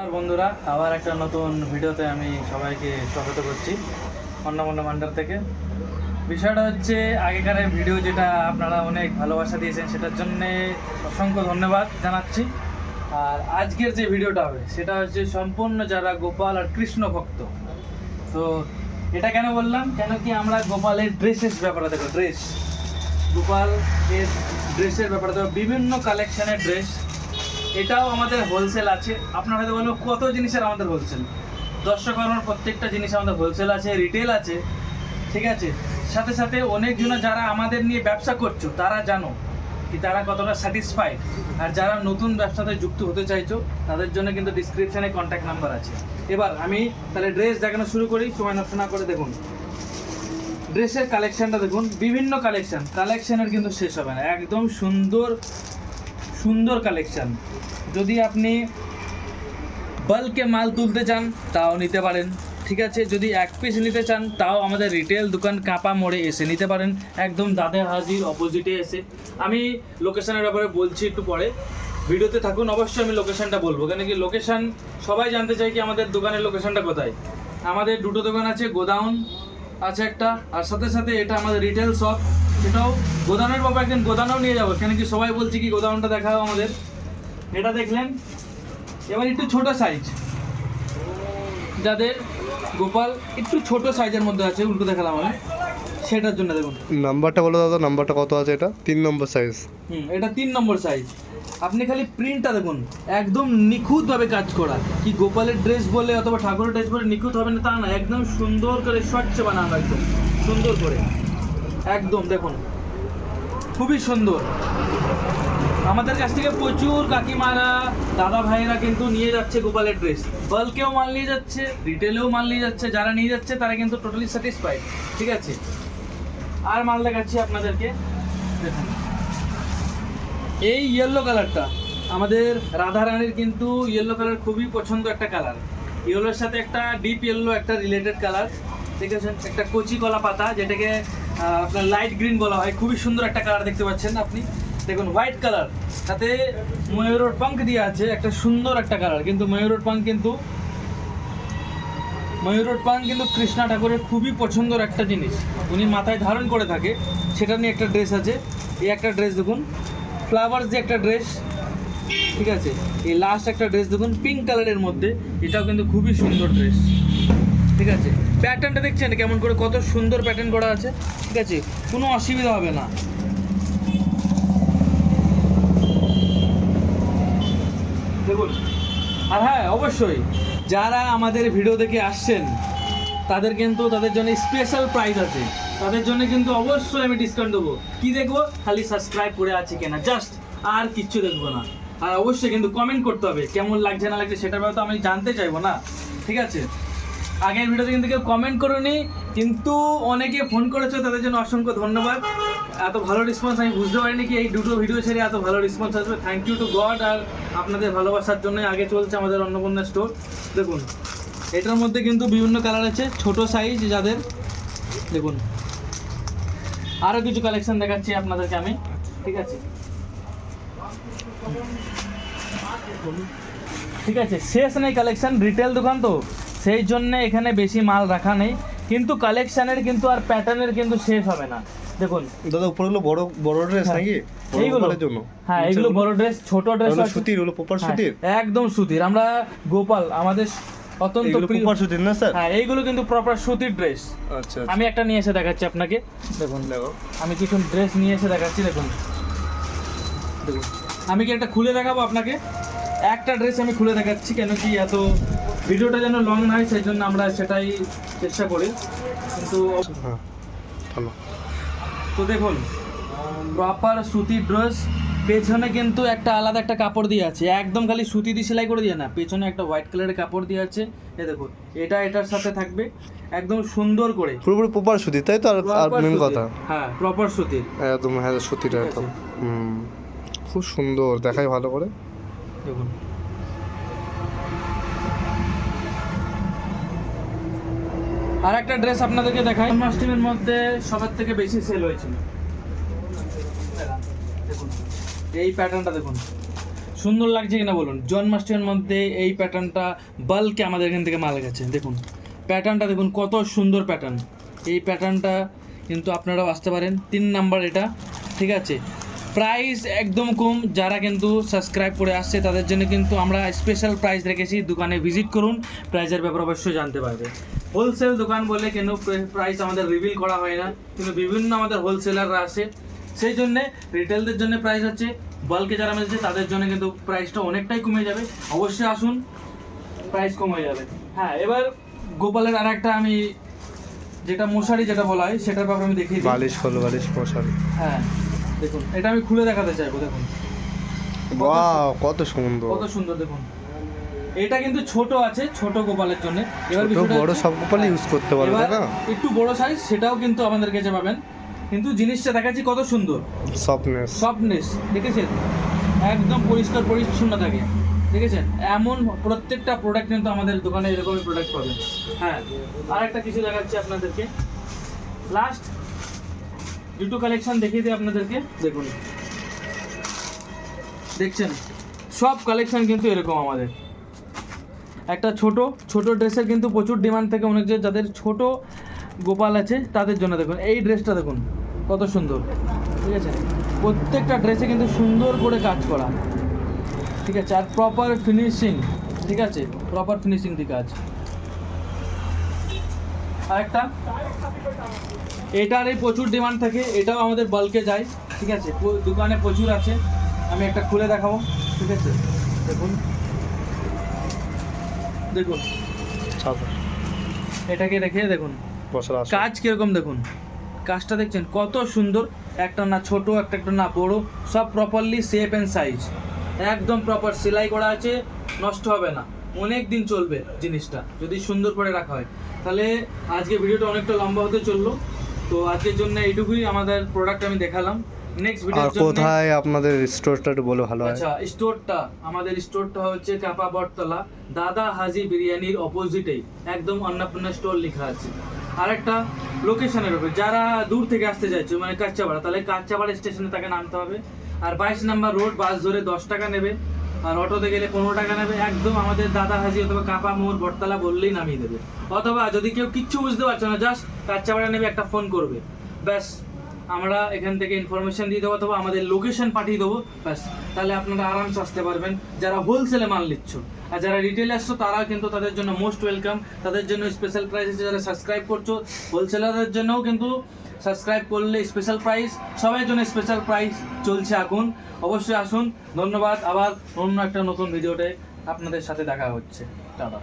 আর বন্ধুরা, আবার একটা নতুন ভিডিওতে আমি সবাইকে স্বাগত করছি অন্নপূর্ণ ভান্ডার থেকে। বিষয়টা হচ্ছে আগেকার ভিডিও যেটা আপনারা অনেক ভালোবাসা দিয়েছেন, সেটার জন্যে অসংখ্য ধন্যবাদ জানাচ্ছি। আর আজকের যে ভিডিওটা হবে সেটা হচ্ছে সম্পূর্ণ যারা গোপাল আর কৃষ্ণ ভক্ত। তো এটা কেন বললাম, কেন কি আমরা গোপালের ড্রেসের ব্যাপারে দেখো, গোপাল এর ড্রেসের ব্যাপারে দেখো, বিভিন্ন কালেকশনের ড্রেস। এটাও আমাদের হোলসেল আছে। আপনারা হয়তো বলবো কত জিনিসের আমাদের হোলসেল, দর্শকর্মার প্রত্যেকটা জিনিস আমাদের হোলসেল আছে, রিটেল আছে, ঠিক আছে। সাথে সাথে অনেকজন যারা আমাদের নিয়ে ব্যবসা করছো তারা জানো কি তারা কতটা স্যাটিসফাইড। আর যারা নতুন ব্যবসাতে যুক্ত হতে চাইছো তাদের জন্য কিন্তু ডিসক্রিপশানে কন্ট্যাক্ট নাম্বার আছে। এবার আমি তাহলে ড্রেস দেখানো শুরু করি, সময় নষ্ট না করে। দেখুন ড্রেসের কালেকশানটা দেখুন, বিভিন্ন কালেকশানের কিন্তু শেষ হবে না, একদম সুন্দর সুন্দর কালেকশান। যদি আপনি বাল্কে মাল তুলতে চান তাও নিতে পারেন, ঠিক আছে। যদি এক পিস নিতে চান তাও আমাদের রিটেল দোকান কাঁপা মোড়ে এসে নিতে পারেন, একদম দাদা হাজির অপোজিটে এসে। আমি লোকেশানের ব্যাপারে বলছি একটু পরে, ভিডিওতে থাকুন। অবশ্যই আমি লোকেশানটা বলবো, কেন কি লোকেশান সবাই জানতে চাই কি আমাদের দোকানের লোকেশানটা কোথায়। আমাদের দুটো দোকান আছে, গোডাউন আছে একটা, আর সাথে সাথে এটা আমাদের রিটেল শপ। সেটাও গোদাউনের ব্যাপারে একদিন গোদাউনেও নিয়ে যাবো, কেন কি সবাই বলছে কি গোদাউনটা দেখাও আমাদের। এটা দেখলেন। এবার একটু ছোট সাইজ, যাদের গোপাল একটু ছোট সাইজের মধ্যে আছে, উল্টো দেখালাম আমি, সেটার জন্য দেখুন নাম্বারটা বলো দাদা, নাম্বারটা কত আছে? এটা 3 নম্বর সাইজ। এটা 3 নম্বর সাইজ। আপনি খালি প্রিন্টটা দেখুন, একদম নিখুঁতভাবে কাজ করা। কি গোপালের ড্রেস বলে অথবা ঠাকুরের ড্রেস বলে নিখুঁত হবে না তা না, একদম সুন্দর করে স্বচ্ছ বানানো, একদম সুন্দর করে, একদম দেখুন খুবই সুন্দর। আমাদের কাছ থেকে প্রচুর কাকিমারা দাদা ভাইয়েরা কিন্তু নিয়ে যাচ্ছে গোপালের ড্রেস, বাল্কেও মাল নিয়ে যাচ্ছে, রিটেলেও মাল নিয়ে যাচ্ছে। যারা নিয়ে যাচ্ছে তারা কিন্তু টোটালি স্যাটিসফাইড, ঠিক আছে। আর মাল দেখাচ্ছি আপনাদেরকে, দেখুন এই ইয়েলো কালারটা আমাদের রাধা রানীর, কিন্তু ইয়েলো কালার খুবই পছন্দ একটা কালার। ইয়েলোর সাথে একটা ডিপ ইয়েলো একটা রিলেটেড কালার, ঠিক আছে। একটা কচি কলা পাতা, যেটাকে আপনার লাইট গ্রিন বলা হয়, খুবই সুন্দর একটা কালার দেখতে পাচ্ছেন আপনি। দেখুন হোয়াইট কালার, তাতে ময়ূরের পাঙ্ক দিয়ে আছে, একটা সুন্দর একটা কালার। কিন্তু ময়ূরের পাঙ্ক কিন্তু কৃষ্ণা ঠাকুরের খুবই পছন্দের একটা জিনিস, উনি মাথায় ধারণ করে থাকে। সেটা নিয়ে একটা ড্রেস আছে। এই একটা ড্রেস দেখুন, ফ্লাওয়ার্স দিয়ে একটা ড্রেস, ঠিক আছে। এই লাস্ট একটা ড্রেস দেখুন পিঙ্ক কালারের মধ্যে, এটাও কিন্তু খুবই সুন্দর ড্রেস, ঠিক আছে। প্যাটার্নটা দেখছেন কেমন করে, কত সুন্দর প্যাটার্ন করা আছে, ঠিক আছে, কোনো অসুবিধা হবে না। দেখুন। আর হ্যাঁ, অবশ্যই যারা আমাদের ভিডিও দেখে আসছেন তাদের কিন্তু তাদের জন্য স্পেশাল প্রাইস আছে, তাদের জন্য কিন্তু অবশ্যই আমি ডিসকাউন্ট দেবো। কি দেখবো, খালি সাবস্ক্রাইব করে আছে কিনা, জাস্ট, আর কিচ্ছু দেখবো না। আর অবশ্যই কিন্তু কমেন্ট করতে হবে, কেমন লাগছে না লাগছে সেটার ব্যাপারে তো আমি জানতে চাইবো না, ঠিক আছে। আগের ভিডিওতে কিন্তু কেউ কমেন্ট করোনি, কিন্তু অনেকে ফোন করেছো, তাদের জন্য অসংখ্য ধন্যবাদ। এত ভালো রেসপন্স আমি বুঝতে পারিনি কি এই দুটো ভিডিও ছেড়ে এত ভালো রেসপন্স আসবে। Thank you to God. আর আপনাদের ভালোবাসার জন্যই আগে চলছে আমাদের অন্নপূর্ণা স্টোর। দেখুন এটার মধ্যে কিন্তু বিভিন্ন কালার আছে, ছোট সাইজ যাদের। দেখুন আরও কিছু কালেকশন দেখাচ্ছি আপনাদেরকে আমি, ঠিক আছে, ঠিক আছে। শেষ নেই কালেকশন, রিটেল দোকান তো সেই জন্য এখানে বেশি মাল রাখা নেই, কিন্তু কালেকশনের কিন্তু আর প্যাটার্নের কিন্তু শেষ হবে না। দেখুন দাদা উপরগুলো বড় বড় ড্রেস নাকি? এইগুলোর জন্য, হ্যাঁ এগুলো বড় ড্রেস, ছোট ড্রেস সুতির, হলো প্রপার সুতির, একদম সুতির। আমরা গোপাল আমাদের অত্যন্ত প্রপার সুতির না স্যার? হ্যাঁ এইগুলো কিন্তু প্রপার সুতির ড্রেস। আচ্ছা, আমি একটা নিয়ে এসে দেখাচ্ছি আপনাকে। দেখুন আমি কিছু ড্রেস নিয়ে এসে দেখাচ্ছি। দেখুন দেখুন আমি কি একটা খুলে দেখাবো আপনাকে, একটা ড্রেস আমি খুলে দেখাচ্ছি, কেন কি এত ভিডিওটা যেন লং না হয় সেই জন্য আমরা সেটাই চেষ্টা করি। কিন্তু তো দেখুন প্রপার সুতির ড্রেস, পেছনে কিন্তু একটা আলাদা একটা কাপড় দিয়ে আছে, একদম খালি সুতি দিয়ে সেলাই করে দিয়ে না, পেছনে একটা হোয়াইট কালারের কাপড় দিয়ে আছে। এই দেখুন এটা এটার সাথে থাকবে, একদম সুন্দর করে পুরোপুরি প্রপার সুতির, তাই তো? আর মেন কথা, হ্যাঁ প্রপার সুতির, একদম হ্যাঁ সুতির একদম। খুব সুন্দর দেখায় ভালো করে। দেখুন আর একটা ড্রেস আপনাদেরকে দেখাই, জন্মাষ্টমীর মধ্যে সবার থেকে বেশি সেল হয়েছিল। দেখুন এই প্যাটার্নটা দেখুন, সুন্দর লাগছে কিনা বলুন। জন্মাষ্টমীর মধ্যে এই প্যাটার্নটা বাল্কে আমাদের এখান থেকে মাল গেছে। দেখুন প্যাটার্নটা, দেখুন কত সুন্দর প্যাটার্ন। এই প্যাটার্নটা কিন্তু আপনারাও আসতে পারেন। 3 নাম্বার এটা, ঠিক আছে। প্রাইস একদম কম, যারা কিন্তু সাবস্ক্রাইব করে আসছে তাদের জন্য কিন্তু আমরা স্পেশাল প্রাইস রেখেছি। দোকানে ভিজিট করুন, প্রাইসের ব্যাপারে অবশ্যই জানতে পারবে। হোলসেল দোকান বলে কেন প্রাইস আমাদের রিভিল করা হয় না, কিন্তু বিভিন্ন আমাদের হোলসেলাররা আসে, সেই জন্যে রিটেলদের জন্য প্রাইস আছে, বাল্কে যারা মিলছে তাদের জন্য কিন্তু প্রাইসটা অনেকটাই কমে যাবে। অবশ্যই আসুন, প্রাইস কমে যাবে। হ্যাঁ, এবার গোপালের আর একটা আমি যেটা মশারি যেটা বলা হয় সেটার ব্যাপারে আমি দেখিয়ে দিই। বালিশ খোল বালিশ মশারি। হ্যাঁ দেখুন, এটা আমি খুলে দেখাতে চাইবো। দেখুন ওয়াও, কত সুন্দর, কত সুন্দর। দেখুন এটা কিন্তু ছোট আছে, ছোট গোপালের জন্য। এবার ছোট বিষয়টা বড় হচ্ছে- সব গোপালই ইউজ করতে পারবে, এবার তাই না? একটু বড় সাইজ সেটাও কিন্তু আমাদের কাছে পাবেন, কিন্তু জিনিসটা দেখাচ্ছি কত সুন্দর। সফটনেস। সফটনেস দেখেছেন, একদম পরিষ্কার পরিচ্ছন্ন থাকে, দেখেছেন। এমন প্রত্যেকটা প্রোডাক্ট কিন্তু আমাদের দোকানে এরকমই প্রোডাক্ট পাবেন। হ্যাঁ, আর একটা কিছু দেখাচ্ছি আপনাদেরকে, লাস্ট দুটো কালেকশন দেখিয়ে দিই আপনাদেরকে। দেখুন দেখছেন, সব কালেকশন কিন্তু এরকম আমাদের। একটা ছোট ছোট ড্রেসের কিন্তু প্রচুর ডিমান্ড থাকে অনেক, যাদের ছোট গোপাল আছে তাদের জন্য। দেখুন এই ড্রেসটা দেখুন কত সুন্দর, ঠিক আছে। প্রত্যেকটা ড্রেসে কিন্তু সুন্দর করে কাজ করা, ঠিক আছে, আর প্রপার ফিনিশিং, ঠিক আছে, প্রপার ফিনিশিং দিয়ে কাজ। আরেকটা, এটার এই প্রচুর ডিমান্ড থাকে, এটাও আমাদের বাল্কে যায়, ঠিক আছে, দোকানে প্রচুর আছে। আমি একটা খুলে দেখাবো, ঠিক আছে। দেখুন দেখুন এটাকে রেখে দেখুন বসার আসন। কাজ কিরকম, দেখুন কাজটা দেখছেন কত সুন্দর। একটা না ছোট, একটা না বড়, সব প্রপারলি শেপ অ্যান্ড সাইজ, একদম প্রপার সেলাই করা আছে, নষ্ট হবে না, অনেক দিন চলবে জিনিসটা যদি সুন্দর করে রাখা হয়। তাহলে আজকে ভিডিওটা অনেকটা লম্বা হতে চললো, তো আজকের জন্য এইটুকুই আমাদের প্রোডাক্ট আমি দেখালাম। নেক্সট আর ভিডিওর জন্য কোথায় আপনাদের স্টোরটা একটু বলে ভালো হয়? আচ্ছা, আমাদের স্টোরটা হচ্ছে কাপা বটতলা, দাদা হাজি বিরিয়ানির অপোজিটেই, একদম অন্নপূর্ণা স্টোর লেখা আছে। আরেকটা লোকেশনের উপরে, যারা দূর থেকে আসতে চাইছে মানে কাচ্চাপাড়া, তাহলে কাচ্চাপাড়া স্টেশনে তাকে নামতে হবে। আর 22 নাম্বার রোড, বাস ধরে 10 টাকা নেবে, আর অটোতে গেলে 15 টাকা নেবে। একদম আমাদের দাদা হাজি অথবা কাপা মোড় বটতলা বললেই নামিয়ে দেবে। অথবা যদি কেউ কিচ্ছু বুঝতে পারছে না, জাস্ট কাচ্চাপাড়া নেবে, একটা ফোন করবে, ব্যাস আমরা এখান থেকে ইনফরমেশন দিয়ে দেবো অথবা আমাদের লোকেশন পাঠিয়ে দেবো, ব্যাস তাহলে আপনারা আরামসে আসতে পারবেন। যারা হোলসেলে মাল নিচ্ছ আর যারা রিটেলে আসছো তারা কিন্তু তাদের জন্য মোস্ট ওয়েলকাম, তাদের জন্য স্পেশাল প্রাইস আছে। যারা সাবস্ক্রাইব করছো হোলসেলারদের জন্যও কিন্তু সাবস্ক্রাইব করলে স্পেশাল প্রাইস, সবার জন্য স্পেশাল প্রাইস চলছে এখন। অবশ্যই আসুন, ধন্যবাদ। আবার অন্য একটা নতুন ভিডিওতে আপনাদের সাথে দেখা হচ্ছে, টাটা।